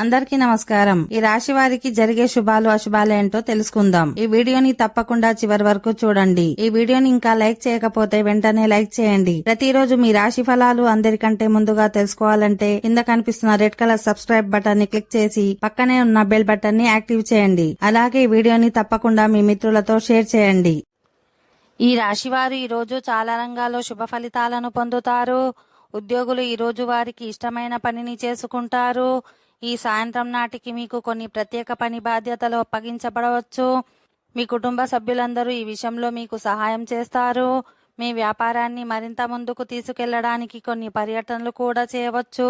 అందరికీ నమస్కారం. ఈ రాశి వారికి జరిగే శుభాలు అశుభాలు ఏంటో తెలుసుకుందాం. ఈ వీడియోని తప్పకుండా చివరి వరకు చూడండి. ఈ వీడియోని ఇంకా లైక్ చేయకపోతే వెంటనే లైక్ చేయండి. ప్రతిరోజు మీ రాశి ఫలాలు అందరికంటే ముందుగా తెలుసుకోవాలంటే కింద కనిపిస్తున్న రెడ్ కలర్ సబ్స్క్రైబ్ బటన్ ని క్లిక్ చేసి పక్కనే ఉన్న బెల్ బటన్ ని యాక్టివ్ చేయండి. అలాగే ఈ వీడియోని తప్పకుండా మీ మిత్రులతో షేర్ చేయండి. ఈ రాశి వారు ఈ రోజు చాలా రంగాల్లో శుభ ఫలితాలను పొందుతారు. ఉద్యోగులు ఈ రోజు వారికి ఇష్టమైన పనిని చేసుకుంటారు. ఈ సాయంత్రం నాటికి మీకు కొన్ని ప్రత్యేక పని బాధ్యతలు అప్పగించబడవచ్చు. మీ కుటుంబ సభ్యులందరూ ఈ విషయంలో మీకు సహాయం చేస్తారు. మీ వ్యాపారాన్ని మరింత ముందుకు తీసుకెళ్లడానికి కొన్ని పర్యటనలు కూడా చేయవచ్చు.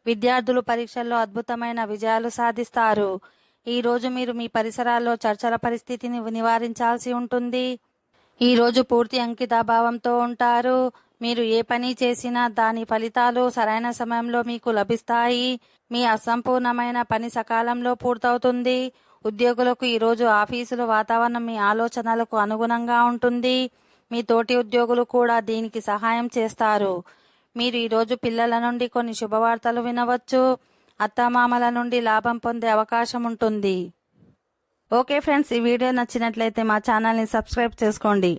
విద్యార్థులు పరీక్షల్లో అద్భుతమైన విజయాలు సాధిస్తారు. ఈ రోజు మీరు మీ పరిసరాల్లో చర్చల పరిస్థితిని నివారించాల్సి ఉంటుంది. ఈ రోజు పూర్తి అంకితాభావంతో ఉంటారు. మీరు ఏ పని చేసినా దాని ఫలితాలు సరైన సమయంలో మీకు లభిస్తాయి. మీ అసంపూర్ణమైన పని సకాలంలో పూర్తవుతుంది. ఉద్యోగులకు ఈరోజు ఆఫీసులో వాతావరణం మీ ఆలోచనలకు అనుగుణంగా ఉంటుంది. మీ తోటి ఉద్యోగులు కూడా దీనికి సహాయం చేస్తారు. మీరు ఈరోజు పిల్లల నుండి కొన్ని శుభవార్తలు వినవచ్చు. అత్తమామల నుండి లాభం పొందే అవకాశం ఉంటుంది. ఓకే ఫ్రెండ్స్, ఈ వీడియో నచ్చినట్లయితే మా ఛానల్ని సబ్స్క్రైబ్ చేసుకోండి.